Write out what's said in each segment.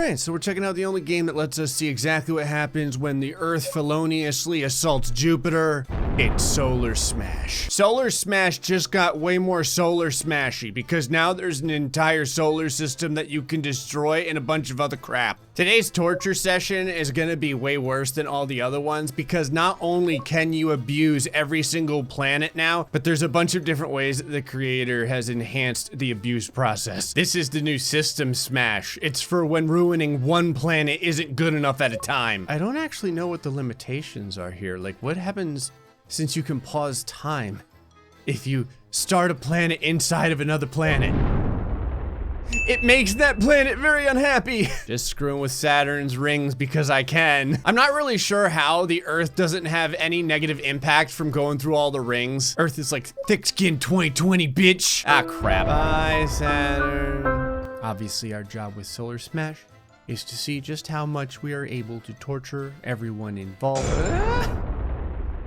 right, so we're checking out the only game that lets us see exactly what happens when the Earth feloniously assaults Jupiter. It's Solar Smash. Solar Smash just got way more Solar Smashy because now there's an entire solar system that you can destroy and a bunch of other crap. Today's torture session is gonna be way worse than all the other ones because not only can you abuse every single planet now, but there's a bunch of different ways that the creator has enhanced the abuse process. This is the new System Smash. It's for when ruining one planet isn't good enough at a time. I don't actually know what the limitations are here. Like, what happens since you can pause time if you start a planet inside of another planet? It makes that planet very unhappy. Just screwing with Saturn's rings because I can. I'm not really sure how the Earth doesn't have any negative impact from going through all the rings. Earth is like thick skin 2020, bitch. Ah, crap. Bye, Saturn. Obviously, our job with Solar Smash is to see just how much we are able to torture everyone involved.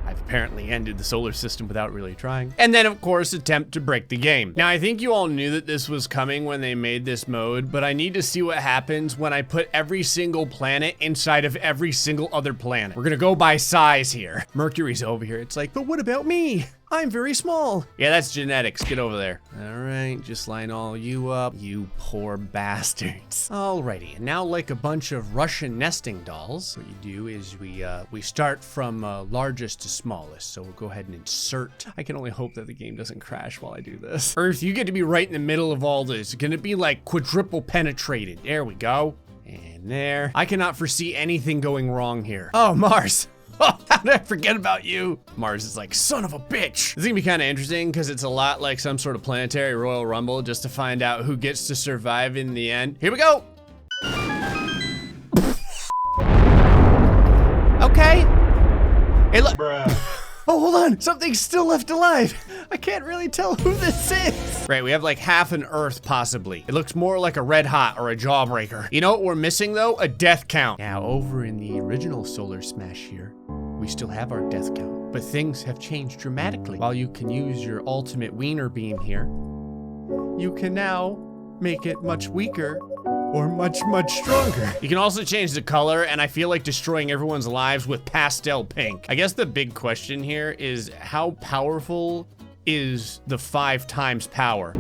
I've apparently ended the solar system without really trying. And then, of course, attempt to break the game. Now, I think you all knew that this was coming when they made this mode, but I need to see what happens when I put every single planet inside of every single other planet. We're gonna go by size here. Mercury's over here. It's like, but what about me? I'm very small. Yeah, that's genetics. Get over there. All right, just line all you up, you poor bastards. Alrighty, and now like a bunch of Russian nesting dolls, what you do is we start from largest to smallest. So we'll go ahead and insert. I can only hope that the game doesn't crash while I do this. Earth, you get to be right in the middle of all this. It's gonna be like quadruple penetrated. There we go. And there. I cannot foresee anything going wrong here. Oh, Mars. Oh, how did I forget about you? Mars is like, son of a bitch. This is gonna be kind of interesting because it's a lot like some sort of planetary Royal Rumble just to find out who gets to survive in the end. Here we go. Okay. Hey, look. Oh, hold on. Something's still left alive. I can't really tell who this is. Right, we have like half an Earth, possibly. It looks more like a Red Hot or a Jawbreaker. You know what we're missing, though? A death count. Now, over in the original Solar Smash here, we still have our death count, but things have changed dramatically. While you can use your ultimate wiener beam here, you can now make it much weaker or much, much stronger. You can also change the color, and I feel like destroying everyone's lives with pastel pink. I guess the big question here is how powerful is the 5 times power?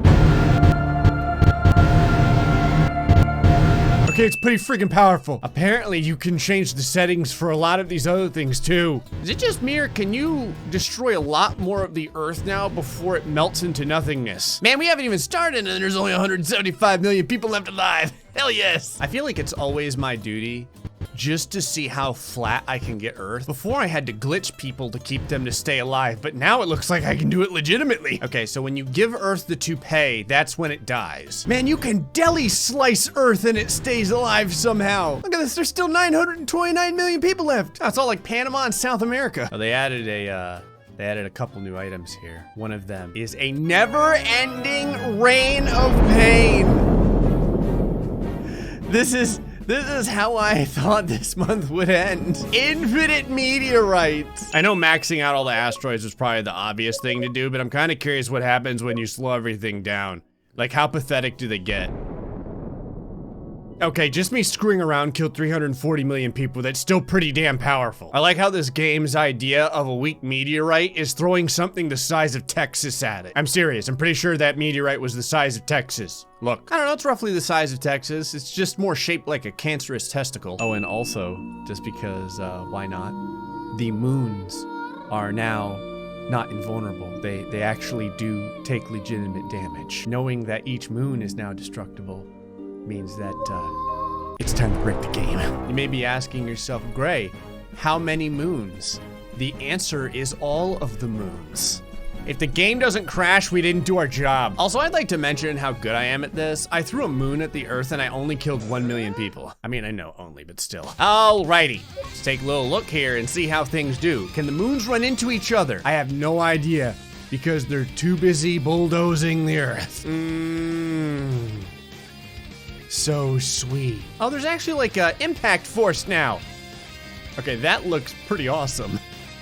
Okay, it's pretty freaking powerful. Apparently, you can change the settings for a lot of these other things too. Is it just me, or can you destroy a lot more of the Earth now before it melts into nothingness? Man, we haven't even started and there's only 175 million people left alive. Hell yes. I feel like it's always my duty just to see how flat I can get Earth. Before I had to glitch people to keep them to stay alive, but now it looks like I can do it legitimately. Okay, so when you give Earth the toupee, that's when it dies. Man, you can deli slice Earth and it stays alive somehow. Look at this, there's still 929 million people left. That's all like Panama and South America. Oh, they added a couple new items here. One of them is a never-ending rain of pain. This is how I thought this month would end. Infinite meteorites. I know maxing out all the asteroids was probably the obvious thing to do, but I'm kind of curious what happens when you slow everything down. Like, how pathetic do they get? Okay, just me screwing around killed 340 million people. That's still pretty damn powerful. I like how this game's idea of a weak meteorite is throwing something the size of Texas at it. I'm serious, I'm pretty sure that meteorite was the size of Texas. Look, I don't know, it's roughly the size of Texas. It's just more shaped like a cancerous testicle. Oh, and also, just because, why not? The moons are now not invulnerable. They actually do take legitimate damage. Knowing that each moon is now destructible means that it's time to break the game. You may be asking yourself, Gray, how many moons? The answer is all of the moons. If the game doesn't crash, we didn't do our job. Also, I'd like to mention how good I am at this. I threw a moon at the Earth and I only killed 1 million people. I mean, I know only, but still. Alrighty, let's take a little look here and see how things do. Can the moons run into each other? I have no idea because they're too busy bulldozing the Earth. So sweet. Oh, there's actually like a impact force now. Okay, that looks pretty awesome.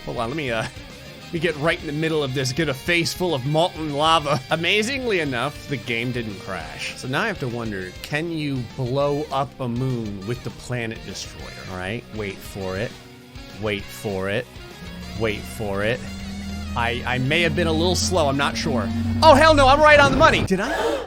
Hold on, let We get right in the middle of this, get a face full of molten lava. Amazingly enough, the game didn't crash. So now I have to wonder, can you blow up a moon with the planet destroyer? All right, wait for it. Wait for it. Wait for it. I may have been a little slow, I'm not sure. Oh, hell no, I'm right on the money. Did I?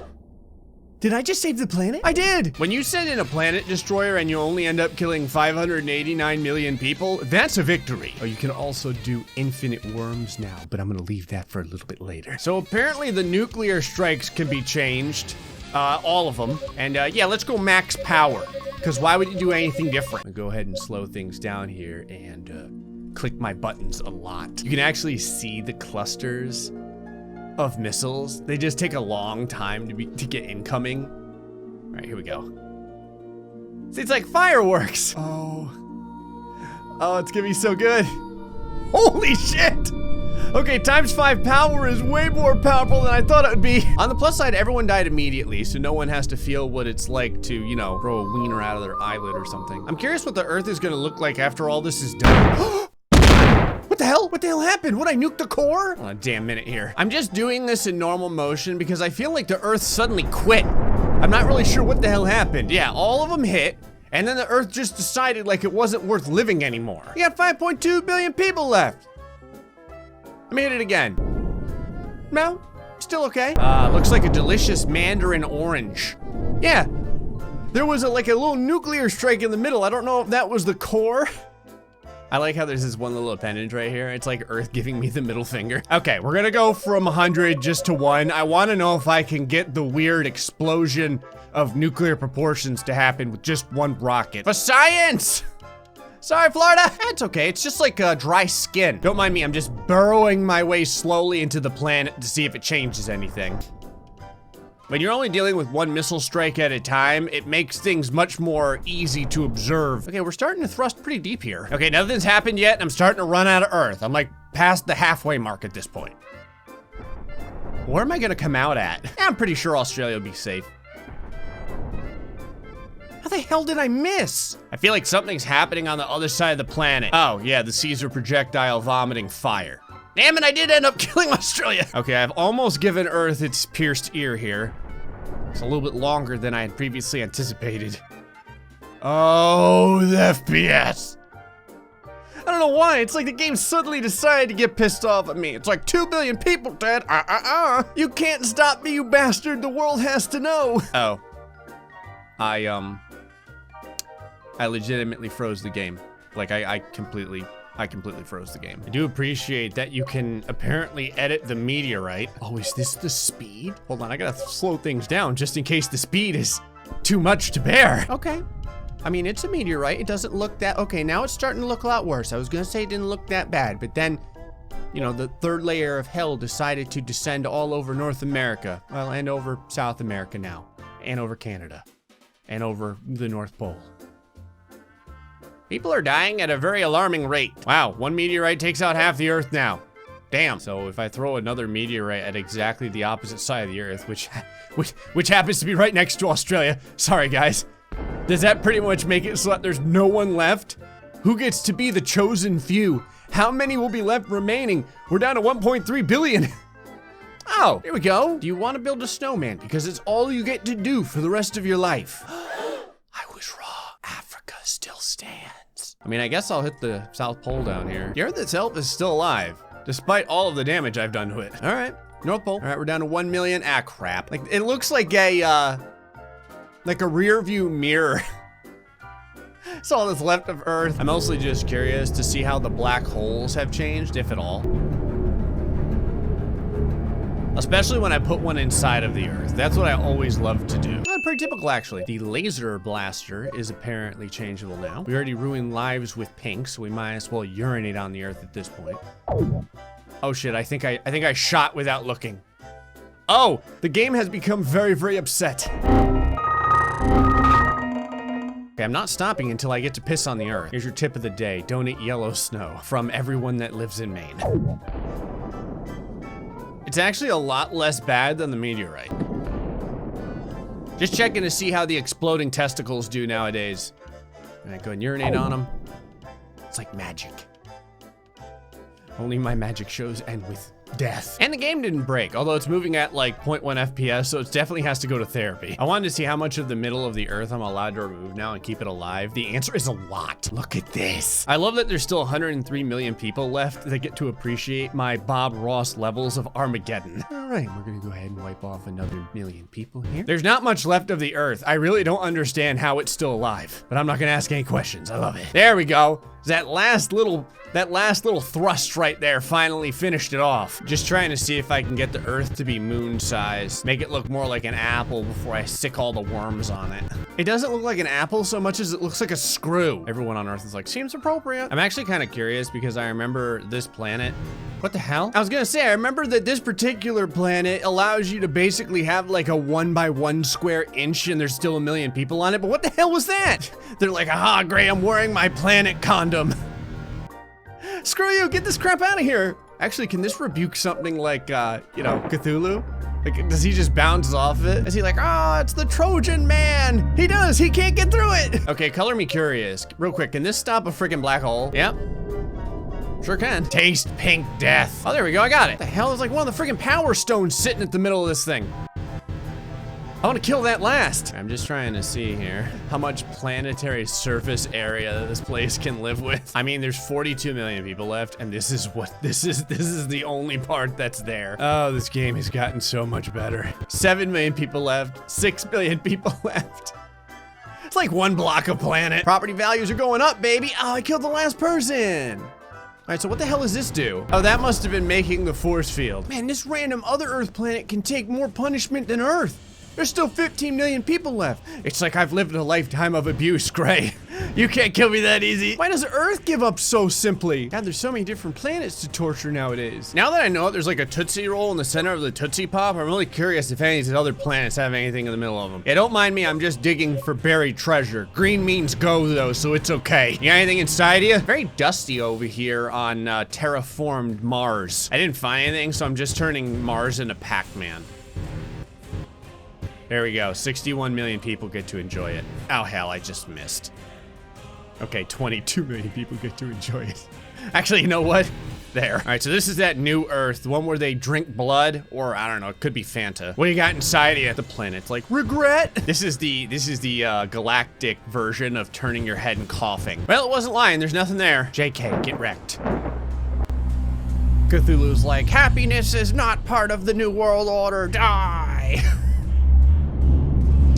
Did I just save the planet? I did! When you send in a planet destroyer and you only end up killing 589 million people, that's a victory. Oh, you can also do infinite worms now, but I'm gonna leave that for a little bit later. So apparently the nuclear strikes can be changed, all of them. And yeah, let's go max power, because why would you do anything different? I'll go ahead and slow things down here and click my buttons a lot. You can actually see the clusters of missiles. They just take a long time to get incoming. All right, here we go. See, it's like fireworks. Oh, it's gonna be so good. Holy shit. Okay, ×5 power is way more powerful than I thought it would be. On the plus side, everyone died immediately, so no one has to feel what it's like to, you know, throw a wiener out of their eyelid or something. I'm curious what the Earth is gonna look like after all this is done. What the hell? What the hell happened? What, I nuked the core? Oh, a damn minute here. I'm just doing this in normal motion because I feel like the Earth suddenly quit. I'm not really sure what the hell happened. Yeah, all of them hit, and then the Earth just decided like it wasn't worth living anymore. We got 5.2 billion people left. Let me hit it again. No, still okay. Looks like a delicious mandarin orange. Yeah, there was like a little nuclear strike in the middle. I don't know if that was the core. I like how there's this one little appendage right here. It's like Earth giving me the middle finger. Okay, we're gonna go from 100 just to 1. I wanna know if I can get the weird explosion of nuclear proportions to happen with just one rocket. For science! Sorry, Florida. It's okay, it's just like dry skin. Don't mind me, I'm just burrowing my way slowly into the planet to see if it changes anything. When you're only dealing with one missile strike at a time, it makes things much more easy to observe. Okay, we're starting to thrust pretty deep here. Okay, nothing's happened yet, and I'm starting to run out of Earth. I'm like past the halfway mark at this point. Where am I gonna come out at? I'm pretty sure Australia will be safe. How the hell did I miss? I feel like something's happening on the other side of the planet. Oh yeah, the Caesar projectile vomiting fire. Damn it, I did end up killing Australia. Okay, I've almost given Earth its pierced ear here. It's a little bit longer than I had previously anticipated. Oh, the FPS. I don't know why, it's like the game suddenly decided to get pissed off at me. It's like 2 billion people dead, You can't stop me, you bastard, the world has to know. Oh, I legitimately froze the game. Like I completely froze the game. I do appreciate that you can apparently edit the meteorite. Oh, is this the speed? Hold on, I gotta slow things down just in case the speed is too much to bear. Okay. I mean, it's a meteorite. It doesn't look that, okay, now it's starting to look a lot worse. I was gonna say it didn't look that bad, but then, you know, the third layer of hell decided to descend all over North America. Well, and over South America now, and over Canada, and over the North Pole. People are dying at a very alarming rate. Wow, one meteorite takes out half the Earth now. Damn. So if I throw another meteorite at exactly the opposite side of the Earth, which happens to be right next to Australia, sorry guys, does that pretty much make it so that there's no one left? Who gets to be the chosen few? How many will be left remaining? We're down to 1.3 billion. Oh, here we go. Do you want to build a snowman? Because it's all you get to do for the rest of your life. I was wrong. Africa still stands. I mean, I guess I'll hit the South Pole down here. The Earth itself is still alive, despite all of the damage I've done to it. All right, North Pole. All right, we're down to 1 million. Ah, crap. Like, it looks like a rear view mirror. That's all that's left of Earth. I'm mostly just curious to see how the black holes have changed, if at all. Especially when I put one inside of the Earth. That's what I always love to do. Pretty typical, actually. The laser blaster is apparently changeable now. We already ruined lives with pink, so we might as well urinate on the Earth at this point. Oh shit, I think I shot without looking. Oh, the game has become very, very upset. Okay, I'm not stopping until I get to piss on the Earth. Here's your tip of the day. Don't eat yellow snow. From everyone that lives in Maine. It's actually a lot less bad than the meteorite. Just checking to see how the exploding testicles do nowadays. And I go and urinate on them. It's like magic. Only my magic shows end with death. And the game didn't break, although it's moving at like 0.1 FPS, so it definitely has to go to therapy. I wanted to see how much of the middle of the earth I'm allowed to remove now and keep it alive. The answer is a lot. Look at this. I love that there's still 103 million people left that get to appreciate my Bob Ross levels of Armageddon. All right, we're gonna go ahead and wipe off another million people here. There's not much left of the earth. I really don't understand how it's still alive, but I'm not gonna ask any questions. I love it. There we go. That last little thrust right there finally finished it off. Just trying to see if I can get the earth to be moon size. Make it look more like an apple before I stick all the worms on it. It doesn't look like an apple so much as it looks like a screw. Everyone on earth is like, seems appropriate. I'm actually kind of curious because I remember this planet. What the hell? I was gonna say, I remember that this particular planet allows you to basically have like a 1 by 1 square inch and there's still a million people on it, but what the hell was that? They're like, aha, Gray, I'm wearing my planet condom. Screw you, get this crap out of here. Actually, can this rebuke something like, you know, Cthulhu? Like, does he just bounce off it? Is he like, oh, it's the Trojan man. He does, he can't get through it. Okay, color me curious. Real quick, can this stop a freaking black hole? Yep. Sure can. Taste pink death. Oh, there we go, I got it. What the hell is like one of the freaking power stones sitting at the middle of this thing? I want to kill that last. I'm just trying to see here how much planetary surface area this place can live with. I mean, there's 42 million people left, and this is the only part that's there. Oh, this game has gotten so much better. 7 million people left, 6 million people left. It's like 1 block of planet. Property values are going up, baby. Oh, I killed the last person. All right, so what the hell does this do? Oh, that must have been making the force field. Man, this random other Earth planet can take more punishment than Earth. There's still 15 million people left. It's like I've lived a lifetime of abuse, Gray. You can't kill me that easy. Why does Earth give up so simply? God, there's so many different planets to torture nowadays. Now that I know it, there's like a Tootsie Roll in the center of the Tootsie Pop, I'm really curious if any of these other planets have anything in the middle of them. Yeah, don't mind me, I'm just digging for buried treasure. Green means go though, so it's okay. You got anything inside you? Very dusty over here on terraformed Mars. I didn't find anything, so I'm just turning Mars into Pac-Man. There we go, 61 million people get to enjoy it. Oh hell, I just missed. Okay, 22 million people get to enjoy it. Actually, you know what? There. All right, so this is that new Earth, the one where they drink blood, or I don't know, it could be Fanta. What do you got inside of you? The planet's like, regret. This is the galactic version of turning your head and coughing. Well, it wasn't lying, there's nothing there. JK, get wrecked. Cthulhu's like, happiness is not part of the New World Order, die.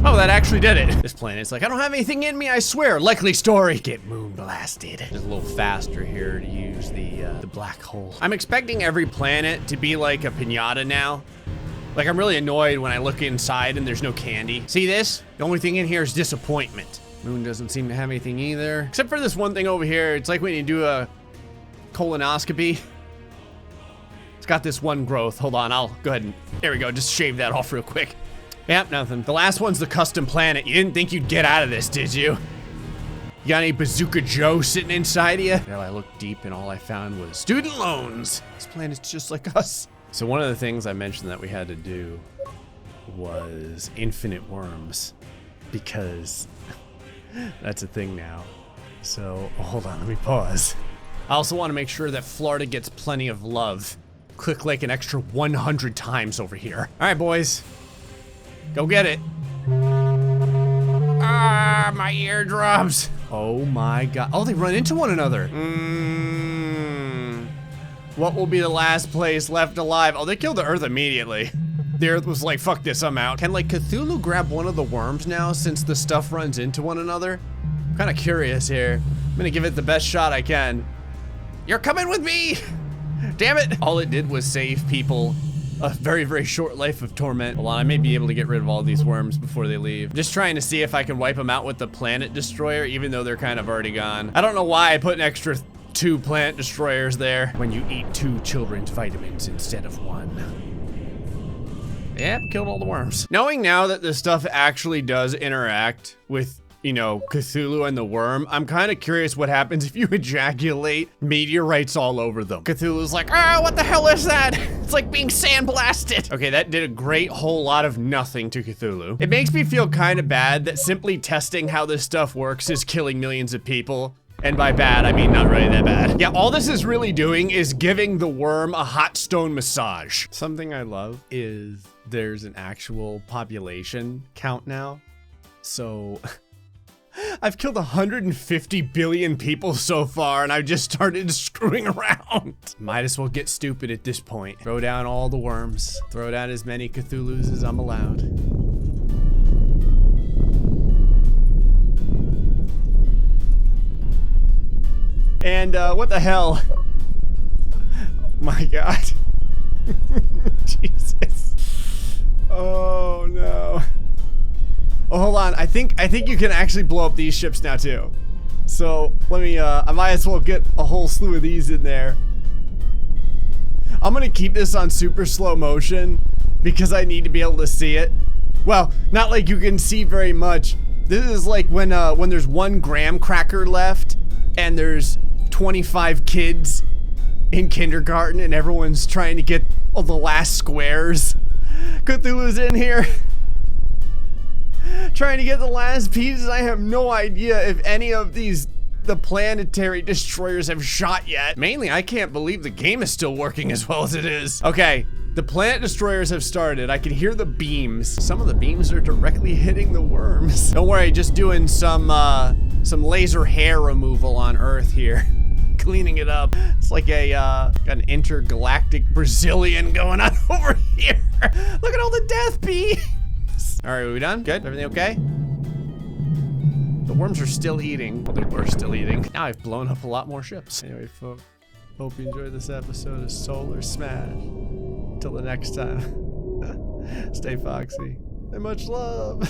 Oh, that actually did it. This planet's like, I don't have anything in me, I swear. Likely story. Get moon blasted. Just a little faster here to use the black hole. I'm expecting every planet to be like a piñata now. Like, I'm really annoyed when I look inside and there's no candy. See this? The only thing in here is disappointment. Moon doesn't seem to have anything either. Except for this one thing over here. It's like when you do a colonoscopy. It's got this one growth. Hold on, I'll go ahead and, there we go. Just shave that off real quick. Yep, nothing. The last one's the custom planet. You didn't think you'd get out of this, did you? You got any Bazooka Joe sitting inside of you? Well, I looked deep and all I found was student loans. This planet's just like us. So one of the things I mentioned that we had to do was infinite worms, because that's a thing now. So hold on, let me pause. I also want to make sure that Florida gets plenty of love. Click like an extra 100 times over here. All right, boys. Go get it. Ah, my eardrums. Oh my God. Oh, they run into one another. What will be the last place left alive? Oh, they killed the Earth immediately. The Earth was like, fuck this, I'm out. Can like Cthulhu grab one of the worms now since the stuff runs into one another? I'm kind of curious here. I'm gonna give it the best shot I can. You're coming with me. Damn it. All it did was save people a very, very short life of torment. Hold on, I may be able to get rid of all these worms before they leave. Just trying to see if I can wipe them out with the planet destroyer, even though they're kind of already gone. I don't know why I put an extra 2 planet destroyers there when you eat 2 children's vitamins instead of 1. Yep, killed all the worms. Knowing now that this stuff actually does interact with, you know, Cthulhu and the worm, I'm kind of curious what happens if you ejaculate meteorites all over them. Cthulhu's like, ah, what the hell is that? It's like being sandblasted. Okay, that did a great whole lot of nothing to Cthulhu. It makes me feel kind of bad that simply testing how this stuff works is killing millions of people. And by bad, I mean not really that bad. Yeah, all this is really doing is giving the worm a hot stone massage. Something I love is there's an actual population count now. So I've killed 150 billion people so far, and I've just started screwing around. Might as well get stupid at this point. Throw down all the worms. Throw down as many Cthulhus as I'm allowed. And what the hell? Oh my god. Jesus. Oh no. Oh, hold on. I think you can actually blow up these ships now too. So let me I might as well get a whole slew of these in there. I'm gonna keep this on super slow motion because I need to be able to see it. Well, not like you can see very much. This is like when there's one graham cracker left and there's 25 kids in kindergarten and everyone's trying to get all the last squares. Cthulhu's in here trying to get the last pieces. I have no idea if any of the planetary destroyers have shot yet. Mainly, I can't believe the game is still working as well as it is. Okay, the planet destroyers have started. I can hear the beams. Some of the beams are directly hitting the worms. Don't worry, just doing some laser hair removal on Earth here. Cleaning it up. It's like got an intergalactic Brazilian going on over here. Look at all the death bees. All right, are we done? Good, everything okay? The worms are still eating. Well, they were still eating. Now I've blown up a lot more ships. Anyway, folks, hope you enjoyed this episode of Solar Smash. Till the next time, stay foxy and much love.